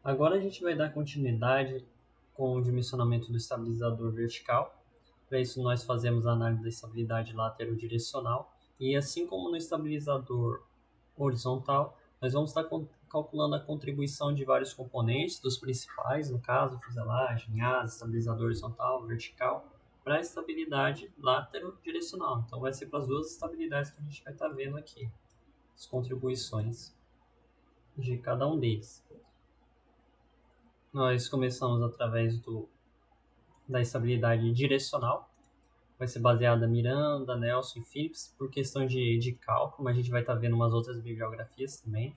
Agora a gente vai dar continuidade com o dimensionamento do estabilizador vertical. Para isso nós fazemos a análise da estabilidade lateral-direcional e assim como no estabilizador horizontal, nós vamos estar calculando a contribuição de vários componentes, dos principais, no caso, fuselagem, asa, estabilizador horizontal, vertical, para a estabilidade lateral-direcional. Então vai ser para as duas estabilidades que a gente vai estar vendo aqui, as contribuições de cada um deles. Nós começamos através da estabilidade direcional, vai ser baseada em Miranda, Nelson e Phillips, por questão de cálculo, mas a gente vai estar vendo umas outras bibliografias também.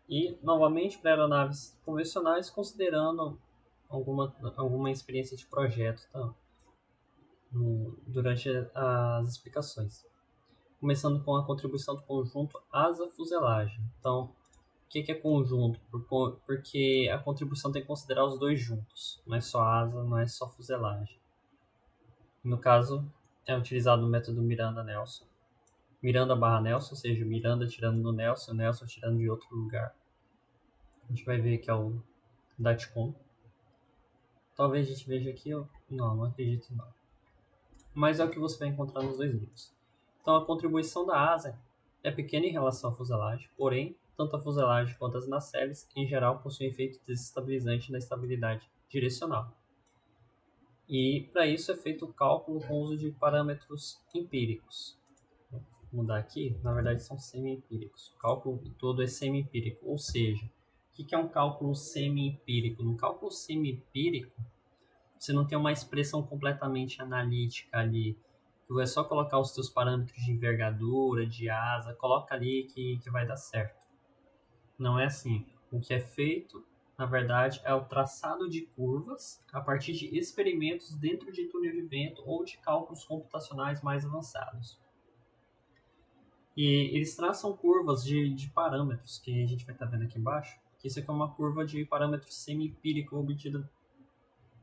E, novamente, para aeronaves convencionais, considerando alguma experiência de projeto durante as explicações. Começando com a contribuição do conjunto asa-fuselagem. Então, o que é conjunto? Porque a contribuição tem que considerar os dois juntos. Não é só asa, não é só fuselagem. No caso, é utilizado o método Miranda-Nelson. Miranda/Nelson, ou seja, Miranda tirando do Nelson, Nelson tirando de outro lugar. A gente vai ver que é o DATCOM. Talvez a gente veja aqui, não acredito não. Mas é o que você vai encontrar nos dois livros. Então a contribuição da asa é pequena em relação à fuselagem, porém, tanto a fuselagem quanto as nacelles, em geral, possuem efeito desestabilizante na estabilidade direcional. E para isso é feito o cálculo com o uso de parâmetros empíricos. Vou mudar aqui, na verdade são semi-empíricos. O cálculo todo é semi-empírico, ou seja, o que é um cálculo semi-empírico? No cálculo semi-empírico, você não tem uma expressão completamente analítica ali. Tu é só colocar os teus parâmetros de envergadura, de asa, coloca ali que vai dar certo. Não é assim. O que é feito, na verdade, é o traçado de curvas a partir de experimentos dentro de túnel de vento ou de cálculos computacionais mais avançados. E eles traçam curvas de parâmetros, que a gente vai estar vendo aqui embaixo. Que isso aqui é uma curva de parâmetro semi-empírico obtida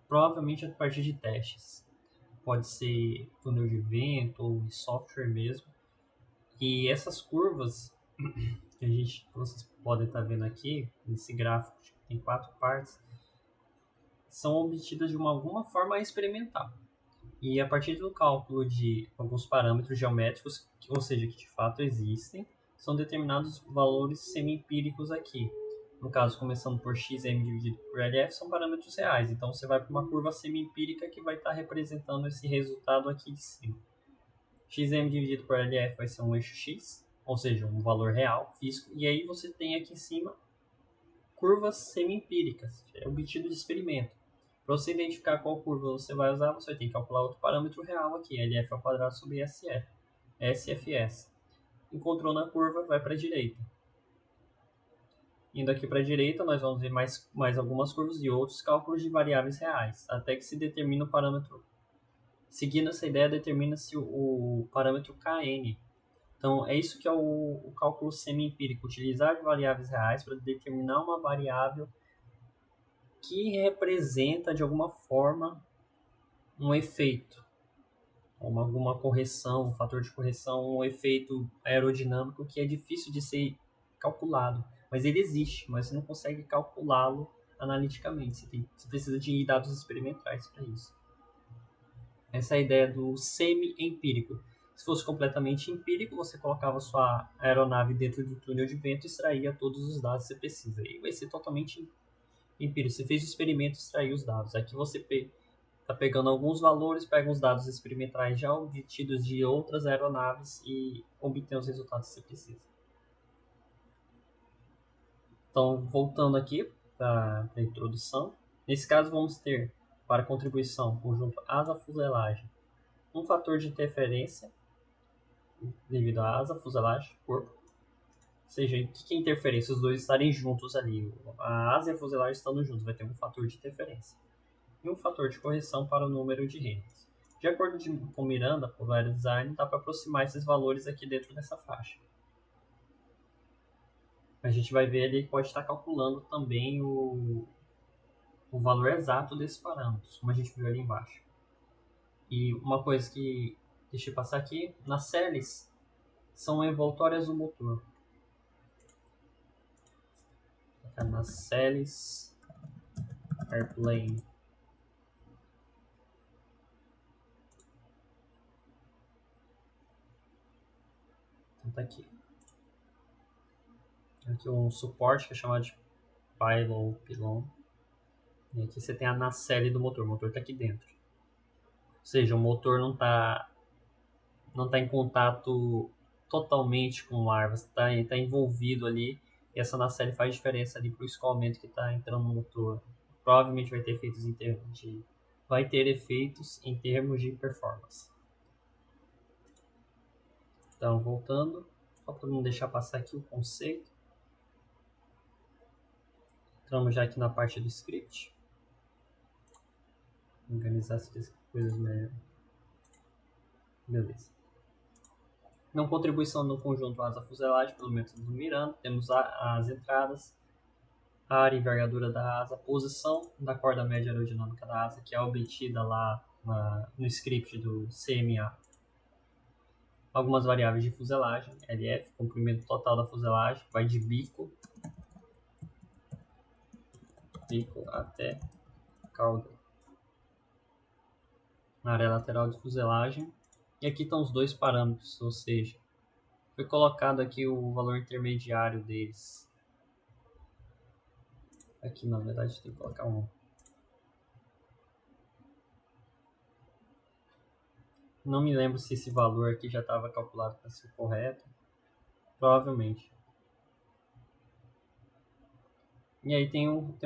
provavelmente a partir de testes. Pode ser túnel de vento ou software mesmo. E essas curvas que vocês podem estar vendo aqui, nesse gráfico, que tem 4 partes, são obtidas de alguma forma experimental. E a partir do cálculo de alguns parâmetros geométricos, ou seja, que de fato existem, são determinados valores semi-empíricos aqui. No caso, começando por xm dividido por LF, são parâmetros reais. Então você vai para uma curva semi-empírica que vai estar representando esse resultado aqui de cima. Xm dividido por LF vai ser um eixo x, ou seja, um valor real, físico. E aí você tem aqui em cima curvas semi-empíricas, obtido de experimento. Para você identificar qual curva você vai usar, você vai ter que calcular outro parâmetro real aqui, LF ao quadrado sobre SF. SFS. Encontrou na curva, vai para a direita. Indo aqui para a direita, nós vamos ver mais algumas curvas e outros cálculos de variáveis reais, até que se determina o parâmetro. Seguindo essa ideia, determina-se o parâmetro Kn. Então, é isso que é o cálculo semi-empírico, utilizar variáveis reais para determinar uma variável que representa, de alguma forma, um efeito, alguma correção, um fator de correção, um efeito aerodinâmico que é difícil de ser calculado. Mas ele existe, mas você não consegue calculá-lo analiticamente. Você precisa de dados experimentais para isso. Essa é a ideia do semi-empírico. Se fosse completamente empírico, você colocava sua aeronave dentro do túnel de vento e extraía todos os dados que você precisa. Aí vai ser totalmente empírico. Você fez o experimento e extraiu os dados. Aqui você está pegando alguns valores, pega os dados experimentais já obtidos de outras aeronaves e obtém os resultados que você precisa. Então, voltando aqui para a introdução. Nesse caso, vamos ter, para contribuição, conjunto asa-fuselagem, um fator de interferência devido à asa, fuselagem, corpo. Ou seja, o que é interferência? Os dois estarem juntos ali. A asa e a fuselagem estando juntos, vai ter um fator de interferência. E um fator de correção para o número de renas. De acordo com Miranda, por Aero Design, dá para aproximar esses valores aqui dentro dessa faixa. A gente vai ver ali que pode estar calculando também o valor exato desses parâmetros, como a gente viu ali embaixo. E uma coisa que deixa eu passar aqui, nacelles são envoltórias do motor. colocar nacelles airplane. Então tá aqui. Aqui um suporte que é chamado de pylon. E aqui você tem a nacelle do motor. O motor está aqui dentro. Ou seja, o motor não está em contato totalmente com o ar. Você está envolvido ali. E essa nacelle faz diferença ali para o escoamento que está entrando no motor. Provavelmente vai ter efeitos em termos de performance. Então, voltando, só para não deixar passar aqui o conceito. Entramos já aqui na parte do script. Organizar essas coisas melhor. Beleza. Não contribuição no conjunto asa-fuselagem pelo método do Miranda. Temos as entradas, a área e envergadura da asa, a posição da corda média aerodinâmica da asa, que é obtida lá no script do CMA. Algumas variáveis de fuselagem, LF, comprimento total da fuselagem, vai de bico até cauda. Na área lateral de fuselagem. E aqui estão os dois parâmetros, ou seja, foi colocado aqui o valor intermediário deles. Aqui, na verdade, tem que colocar um. Não me lembro se esse valor aqui já estava calculado para ser correto. Provavelmente. E aí tem um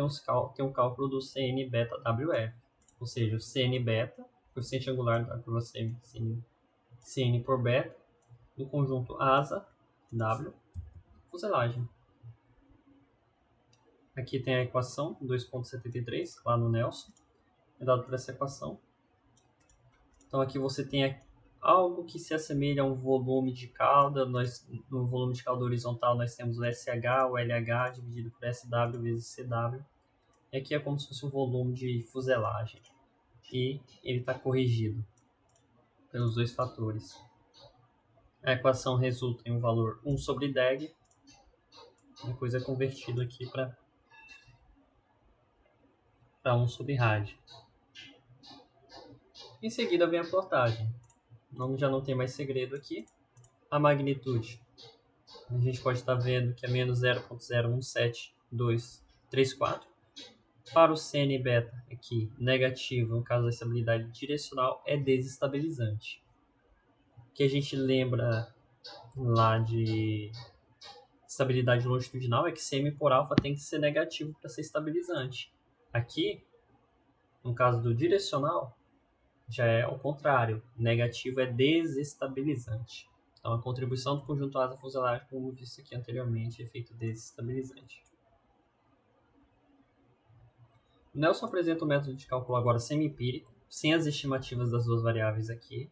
cálculo do CN beta WF. Ou seja, o CN beta, coeficiente angular da curva CN por beta, do conjunto asa, W, fuselagem. Aqui tem a equação 2.73, lá no Nelson. É dado por essa equação. Então aqui você tem algo que se assemelha a um volume de cauda. No volume de cauda horizontal nós temos o SH, o LH dividido por SW vezes CW. E aqui é como se fosse um volume de fuselagem. E ele está corrigido pelos dois fatores. A equação resulta em um valor 1 sobre DEG. Depois é convertido aqui para 1 sobre rad. Em seguida vem a plotagem. Já não tem mais segredo aqui. A magnitude. A gente pode estar vendo que é menos 0.017234. Para o CN beta aqui, negativo, no caso da estabilidade direcional, é desestabilizante. O que a gente lembra lá de estabilidade longitudinal é que CM por alfa tem que ser negativo para ser estabilizante. Aqui, no caso do direcional, já é ao contrário. Negativo é desestabilizante. Então, a contribuição do conjunto asa-fuselagem, como disse aqui anteriormente, é efeito desestabilizante. O Nelson apresenta o método de cálculo agora semi-empírico, sem as estimativas das duas variáveis aqui.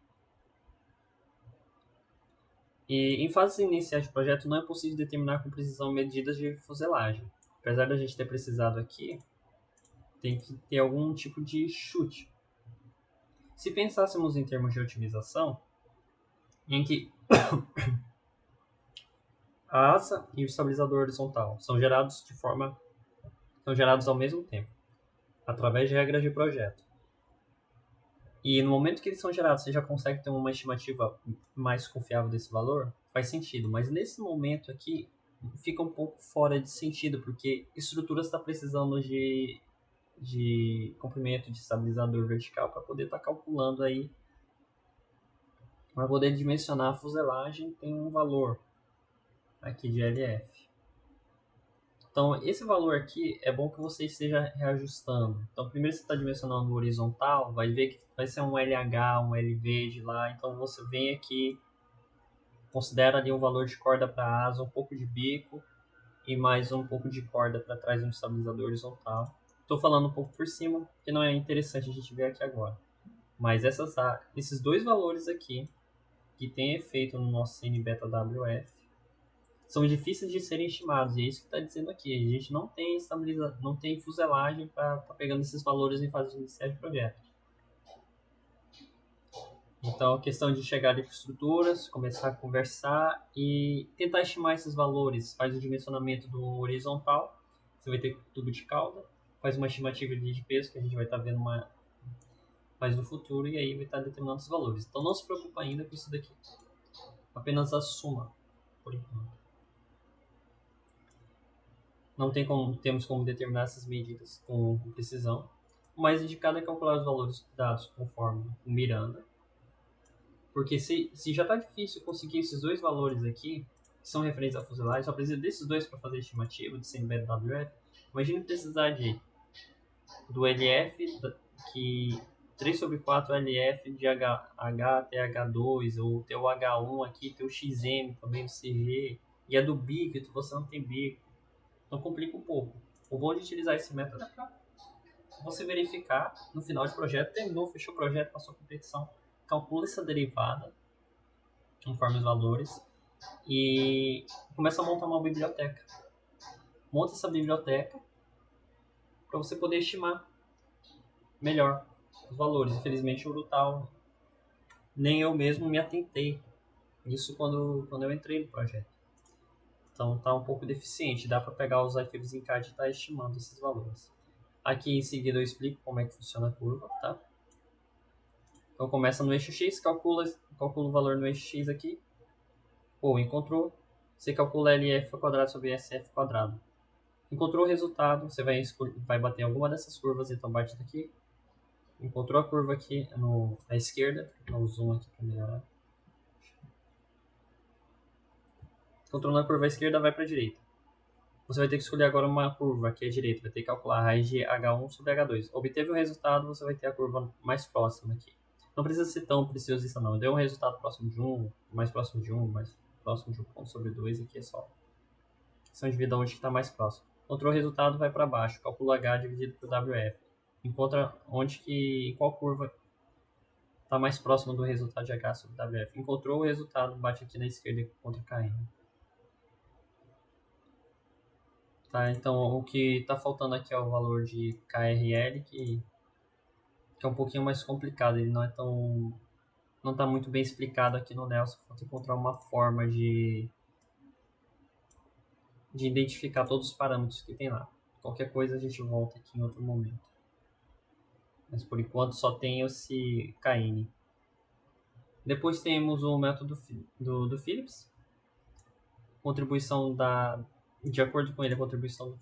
E em fases iniciais de projeto não é possível determinar com precisão medidas de fuselagem. Apesar da gente ter precisado aqui, tem que ter algum tipo de chute. Se pensássemos em termos de otimização, em que a asa e o estabilizador horizontal são gerados ao mesmo tempo, através de regras de projeto. E no momento que eles são gerados, você já consegue ter uma estimativa mais confiável desse valor? Faz sentido, mas nesse momento aqui fica um pouco fora de sentido, porque estrutura está precisando de comprimento de estabilizador vertical para poder estar calculando aí, para poder dimensionar a fuselagem, tem um valor aqui de LF. Então, esse valor aqui é bom que você esteja reajustando. Então, primeiro você está dimensionando o horizontal, vai ver que vai ser um LH, um LV de lá. Então, você vem aqui, considera ali um valor de corda para asa, um pouco de bico e mais um pouco de corda para trás no estabilizador horizontal. Estou falando um pouco por cima, que não é interessante a gente ver aqui agora. Mas esses dois valores aqui, que tem efeito no nosso CN beta WF, são difíceis de serem estimados, e é isso que está dizendo aqui. A gente não tem fuselagem para estar pegando esses valores em fase inicial de projeto. Então, a questão de chegar ali com estruturas, começar a conversar e tentar estimar esses valores. Faz o dimensionamento do horizontal. Você vai ter tubo de cauda, faz uma estimativa de peso, que a gente vai estar vendo mais no futuro, e aí vai estar determinando os valores. Então não se preocupa ainda com isso daqui. Apenas assuma, por enquanto. Não temos como determinar essas medidas com precisão. O mais indicado é calcular os valores dados conforme o Miranda. Porque se já está difícil conseguir esses dois valores aqui, que são referentes à fuselagem, só precisa desses dois para fazer a estimativa de CMBWF. Imagine precisar do LF, que 3 sobre 4 LF de H até H2, ou teu H1 aqui, teu XM também no CG, e a do bico, você não tem bico. Então complica um pouco. O bom de utilizar esse método é para você verificar no final de projeto, terminou, fechou o projeto, passou a competição, calcula essa derivada conforme os valores e começa a montar uma biblioteca. Monta essa biblioteca para você poder estimar melhor os valores. Infelizmente o Brutal nem eu mesmo me atentei isso quando eu entrei no projeto. Então tá um pouco deficiente, dá para pegar os arquivos em CAD e estar estimando esses valores. Aqui em seguida eu explico como é que funciona a curva, tá? Então começa no eixo X, calcula o valor no eixo X aqui. Pô, encontrou, você calcula LF ao quadrado sobre SF quadrado. Encontrou o resultado, você vai bater em alguma dessas curvas, então bate daqui. Encontrou a curva aqui à esquerda, no zoom aqui para melhorar. Encontrou na curva à esquerda, vai para a direita. Você vai ter que escolher agora uma curva aqui à direita, vai ter que calcular a raiz de H1 sobre H2. Obteve o resultado, você vai ter a curva mais próxima aqui. Não precisa ser tão preciosista não, deu um resultado próximo de 1, mais próximo de 1, mais próximo de 1 sobre 2, aqui é só questão de ver onde está mais próximo. Encontrou o resultado, vai para baixo, calcula H dividido por WF. Encontra qual curva está mais próximo do resultado de H sobre WF. Encontrou o resultado, bate aqui na esquerda e encontra KM. Tá, então o que está faltando aqui é o valor de KRL, que é um pouquinho mais complicado, ele não é tão... não está muito bem explicado aqui no Nelson, falta encontrar uma forma de identificar todos os parâmetros que tem lá. Qualquer coisa a gente volta aqui em outro momento. Mas por enquanto só tem esse KN. Depois temos o método do Phillips. Contribuição de acordo com ele, a contribuição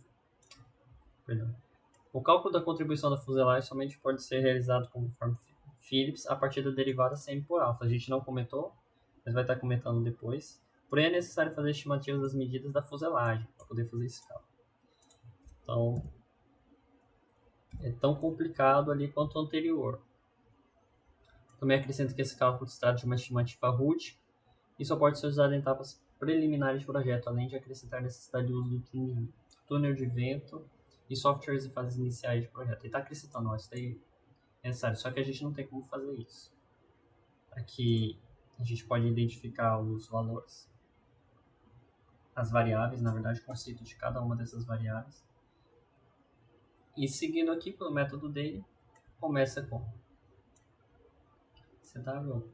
perdão. O cálculo da contribuição da fuselagem somente pode ser realizado conforme Phillips a partir da derivada CM por alfa. A gente não comentou, mas vai estar comentando depois. Porém, é necessário fazer estimativas das medidas da fuselagem para poder fazer esse cálculo. Então, é tão complicado ali quanto o anterior. Também acrescento que esse cálculo se trata de uma estimativa RUT e só pode ser usado em etapas preliminares de projeto, além de acrescentar a necessidade de uso do túnel de vento e softwares em fases iniciais de projeto. Ele está acrescentando, ó, isso daí é necessário, só que a gente não tem como fazer isso. Aqui a gente pode identificar os valores, as variáveis, na verdade, o conceito de cada uma dessas variáveis. E seguindo aqui pelo método dele, começa com CW,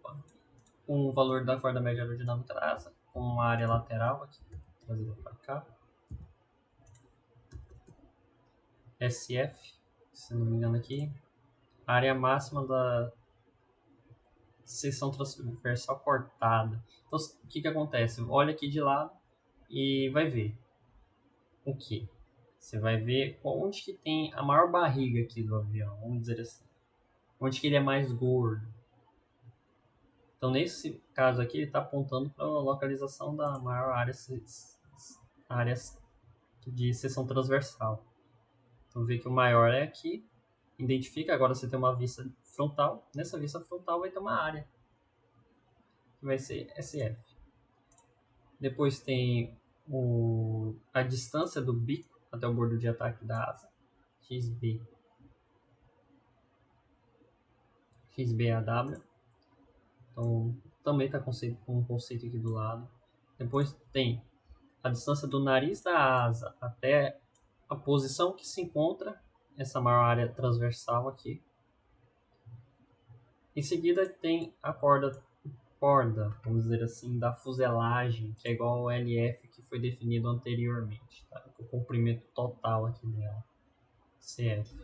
com o valor da corda média aerodinâmica da asa, com uma área lateral aqui, trazida para cá. SF, se não me engano aqui, a área máxima da seção transversal cortada. Então, o que acontece? Olha aqui de lado e vai ver o que? Você vai ver onde que tem a maior barriga aqui do avião, vamos dizer assim. Onde que ele é mais gordo. Então, nesse caso aqui, ele está apontando para a localização da maior área de seção transversal. Então, vê que o maior é aqui. Identifica, agora você tem uma vista frontal. Nessa vista frontal vai ter uma área, que vai ser SF. Depois tem a distância do bico até o bordo de ataque da asa, XB. XBAW. Então, também está com um conceito aqui do lado. Depois tem a distância do nariz da asa até a posição que se encontra essa maior área transversal aqui. Em seguida tem a corda, vamos dizer assim, da fuselagem, que é igual ao LF que foi definido anteriormente, tá? O comprimento total aqui dela, CF.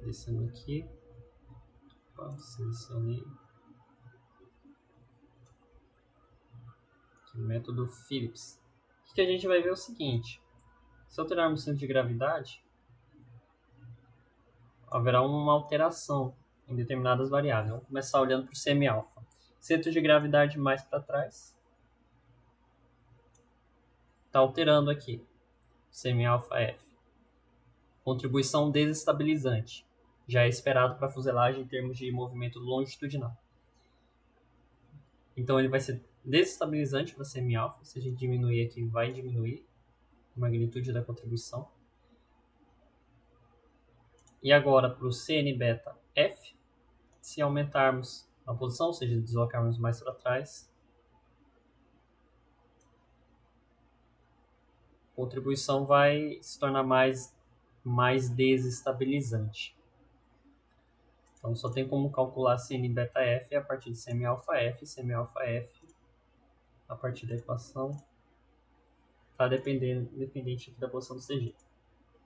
Descendo aqui, selecionei. Aqui, método Phillips. O que a gente vai ver é o seguinte: se alterarmos o centro de gravidade, haverá uma alteração em determinadas variáveis. Vamos começar olhando para o semi-alfa. Centro de gravidade mais para trás está alterando aqui. Semi-alfa F. Contribuição desestabilizante. Já é esperado para a fuselagem em termos de movimento longitudinal. Então ele vai ser desestabilizante para semi-alfa. Se a gente diminuir aqui, vai diminuir a magnitude da contribuição. E agora para o CN beta F, se aumentarmos a posição, ou seja, deslocarmos mais para trás, a contribuição vai se tornar mais desestabilizante. Então só tem como calcular CN beta F a partir de semi-alfa F, a partir da equação está dependente aqui da posição do CG.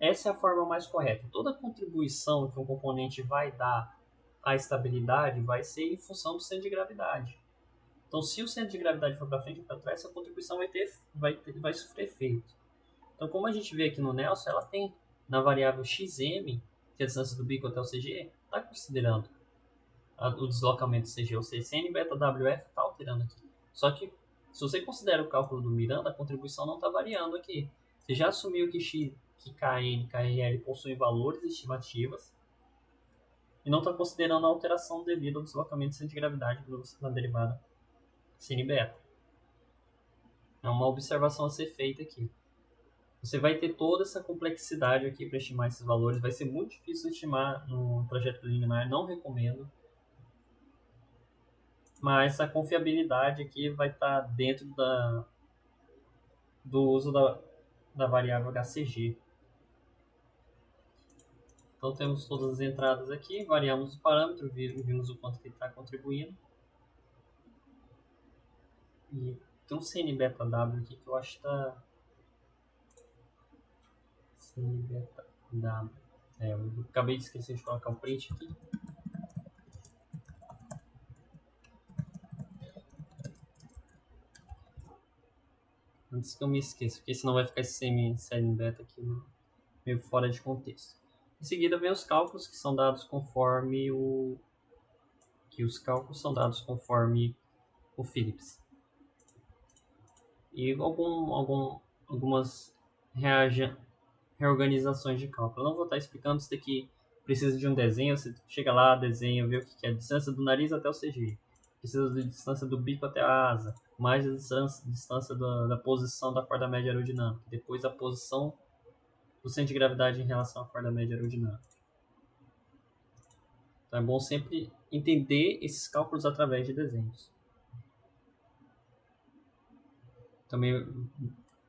Essa é a forma mais correta. Toda contribuição que um componente vai dar à estabilidade vai ser em função do centro de gravidade. Então, se o centro de gravidade for para frente ou para trás, essa contribuição vai sofrer efeito. Então, como a gente vê aqui no Nelson, ela tem na variável xm, que é a distância do bico até o CG, está considerando o deslocamento do CG, ou seja, CN beta WF está alterando aqui. Só que, se você considera o cálculo do Miranda, a contribuição não está variando aqui. Você já assumiu que KN e KRL possuem valores estimativas e não está considerando a alteração devido ao deslocamento do centro de gravidade na derivada sin beta. É uma observação a ser feita aqui. Você vai ter toda essa complexidade aqui para estimar esses valores. Vai ser muito difícil estimar no projeto preliminar, não recomendo. Mas a confiabilidade aqui vai estar dentro do uso da variável HCG. Então temos todas as entradas aqui, variamos o parâmetro, vimos o quanto que ele está contribuindo. E tem um CN beta W aqui que eu acho que está... CN beta W. Eu acabei de esquecer de colocar o print aqui. Antes que eu me esqueça, porque senão vai ficar esse CN beta aqui meio fora de contexto. Em seguida vem os cálculos que são dados conforme o Phillips. E algumas reorganizações de cálculo. Eu não vou estar explicando, isso daqui precisa de um desenho, você chega lá, desenha, vê o que é a distância do nariz até o CG. Precisa de distância do bico até a asa, mais a distância da posição da corda média aerodinâmica, depois a posição do centro de gravidade em relação à corda média aerodinâmica. Então é bom sempre entender esses cálculos através de desenhos. Também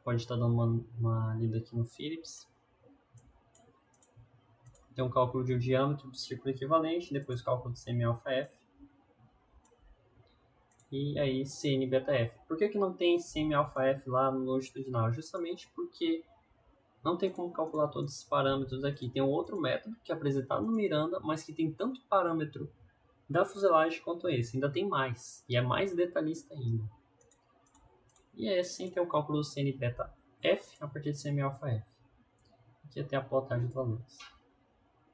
pode estar dando uma lida aqui no Phillips. Tem um cálculo de um diâmetro do círculo equivalente, depois o cálculo de semi-alfa F. E aí CN beta F. Por que não tem semi-alfa F lá no longitudinal? Justamente porque não tem como calcular todos esses parâmetros aqui. Tem um outro método que é apresentado no Miranda, mas que tem tanto parâmetro da fuselagem quanto esse. Ainda tem mais, e é mais detalhista ainda. E é assim que é o cálculo do CN beta F a partir de semi-alfa F. Aqui até a plotagem de valores.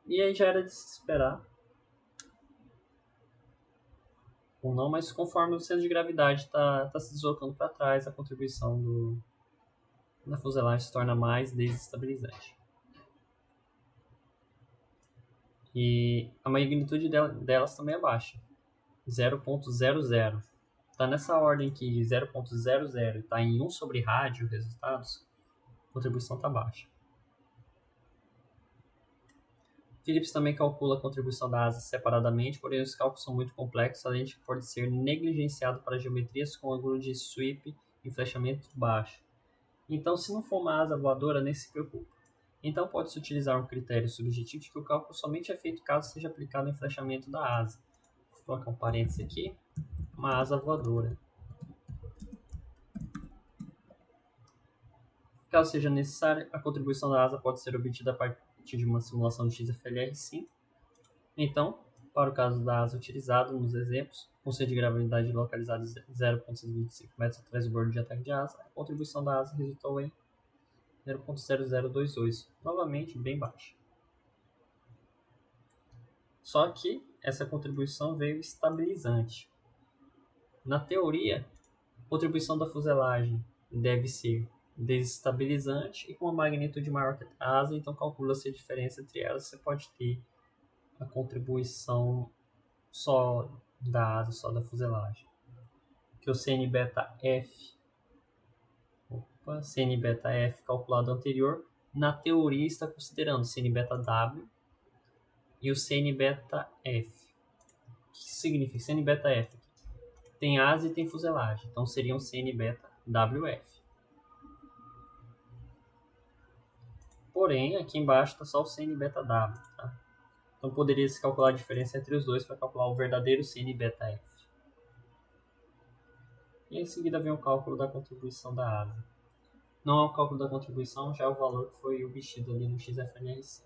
E aí já era de se esperar, ou não, mas conforme o centro de gravidade está se deslocando para trás, a contribuição da fuselagem se torna mais desestabilizante. E a magnitude delas também é baixa, 0.00. Está nessa ordem aqui de 0.00 e está em 1 sobre rádio resultados, a contribuição está baixa. Phillips também calcula a contribuição da asa separadamente, porém os cálculos são muito complexos, além de que pode ser negligenciado para geometrias com ângulo de sweep e flechamento baixo. Então, se não for uma asa voadora, nem se preocupe. Então, pode-se utilizar um critério subjetivo de que o cálculo somente é feito caso seja aplicado em flechamento da asa. Vou colocar um parênteses aqui, uma asa voadora. Caso seja necessário, a contribuição da asa pode ser obtida a partir de uma simulação de XFLR5. Então, para o caso da asa utilizada nos exemplos, com centro de gravidade localizado 0,625 metros atrás do bordo de ataque de asa, a contribuição da asa resultou em 0,0022, novamente bem baixa. Só que essa contribuição veio estabilizante. Na teoria, a contribuição da fuselagem deve ser desestabilizante e com uma magnitude maior que a asa, então calcula-se a diferença entre elas. Você pode ter a contribuição só da asa, só da fuselagem. Que o CN beta F, CN beta F calculado anterior, na teoria está considerando CN beta W e o CN beta F. O que significa CN beta F? Tem asa e tem fuselagem, então seria um CN beta WF. Porém, aqui embaixo está só o CN beta W, tá? Então poderia se calcular a diferença entre os dois para calcular o verdadeiro CN beta F. E em seguida vem o cálculo da contribuição da asa. Não é o cálculo da contribuição, já é o valor que foi obtido ali no XFLR5.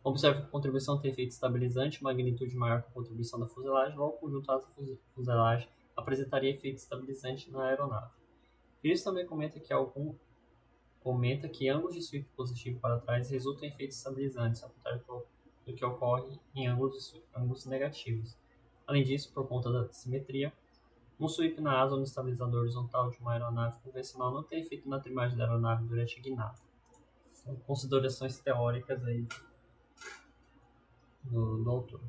Observe que a contribuição tem efeito estabilizante, magnitude maior que a contribuição da fuselagem, logo o conjunto asa-fuselagem apresentaria efeito estabilizante na aeronave. Pierce também comenta que ângulos de sweep positivo para trás resultam em efeitos estabilizantes, ao contrário do que ocorre em ângulos negativos. Além disso, por conta da simetria, um sweep na asa ou no estabilizador horizontal de uma aeronave convencional não tem efeito na trimagem da aeronave durante a guinada. São considerações teóricas aí do autor.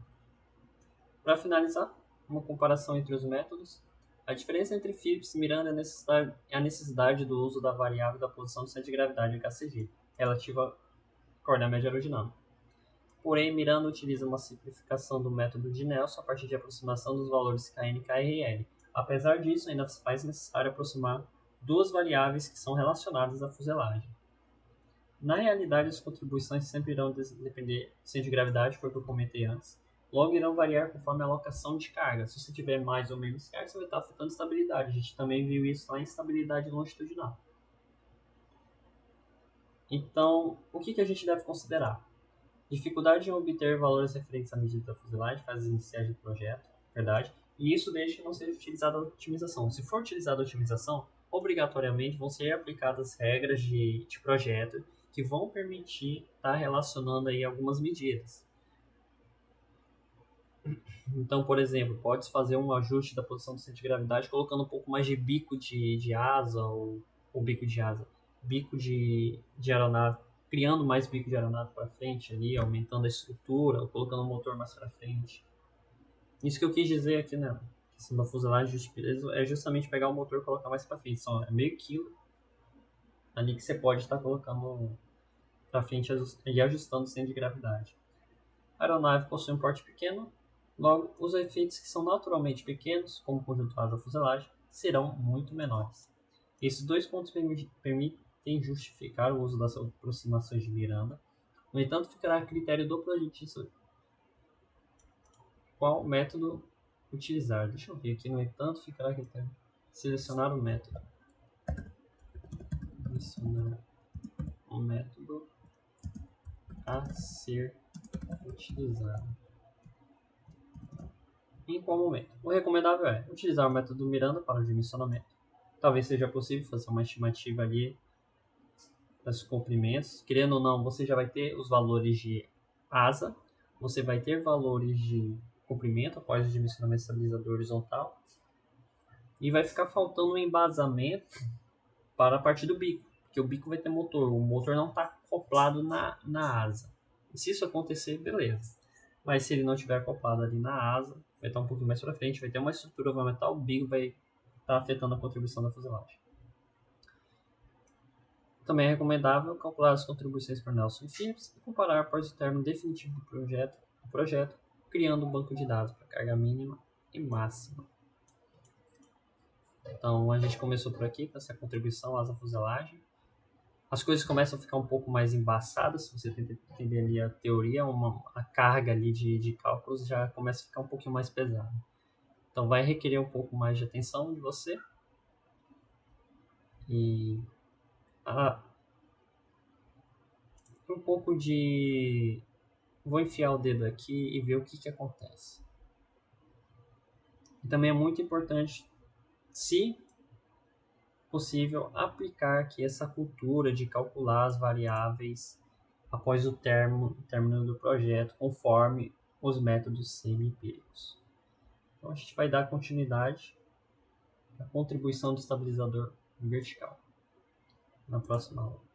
Para finalizar, uma comparação entre os métodos. A diferença entre Phillips e Miranda é a necessidade do uso da variável da posição do centro de gravidade HCG, relativa à corda média aerodinâmica. Porém, Miranda utiliza uma simplificação do método de Nelson a partir de aproximação dos valores Kn, Kr e L. Apesar disso, ainda se faz necessário aproximar duas variáveis que são relacionadas à fuselagem. Na realidade, as contribuições sempre irão depender do centro de gravidade, foi o que eu comentei antes. Logo, irão variar conforme a alocação de carga. Se você tiver mais ou menos carga, você vai estar afetando a estabilidade. A gente também viu isso lá em estabilidade longitudinal. Então, o que a gente deve considerar? Dificuldade em obter valores referentes à medida da fuselagem, fases iniciais do projeto, verdade? E isso desde que não seja utilizada a otimização. Se for utilizada a otimização, obrigatoriamente vão ser aplicadas regras de projeto que vão permitir estar relacionando aí algumas medidas. Então, por exemplo, pode-se fazer um ajuste da posição do centro de gravidade colocando um pouco mais de bico de asa ou bico de asa, bico de aeronave, criando mais bico de aeronave para frente ali, aumentando a estrutura, ou colocando o motor mais para frente. Isso que eu quis dizer aqui, né? A questão da fuselagem de peso é justamente pegar o motor e colocar mais para frente. Só é meio quilo ali que você pode estar colocando para frente e ajustando o centro de gravidade. A aeronave possui um porte pequeno, logo os efeitos que são naturalmente pequenos, como o conjunto asa-fuselagem, serão muito menores. Esses dois pontos permitem justificar o uso das aproximações de Miranda. No entanto, ficará a critério do projetista qual método utilizar. Deixa eu ver aqui. No entanto, ficará a critério selecionar o método. Selecionar o método a ser utilizado. Em qual momento? O recomendável é utilizar o método Miranda para o dimensionamento. Talvez seja possível fazer uma estimativa ali dos comprimentos. Querendo ou não, você já vai ter os valores de asa, você vai ter valores de comprimento após o dimensionamento estabilizador horizontal e vai ficar faltando um embasamento para a parte do bico, porque o bico vai ter motor, o motor não está acoplado na asa. E se isso acontecer, beleza. Mas se ele não estiver acoplado ali na asa, vai estar um pouquinho mais para frente, vai ter uma estrutura, vai aumentar o bico, vai estar afetando a contribuição da fuselagem. Também é recomendável calcular as contribuições por Nelson e Phillips e comparar após o término definitivo do projeto, criando um banco de dados para carga mínima e máxima. Então a gente começou por aqui com essa contribuição asa-fuselagem. As coisas começam a ficar um pouco mais embaçadas, se você tenta entender ali a teoria, a carga ali de cálculos já começa a ficar um pouquinho mais pesada. Então vai requerer um pouco mais de atenção de você. E um pouco de... Vou enfiar o dedo aqui e ver o que acontece. E também é muito importante, se possível, aplicar aqui essa cultura de calcular as variáveis após o término do projeto, conforme os métodos semi-empíricos. Então a gente vai dar continuidade à contribuição do estabilizador vertical na próxima aula.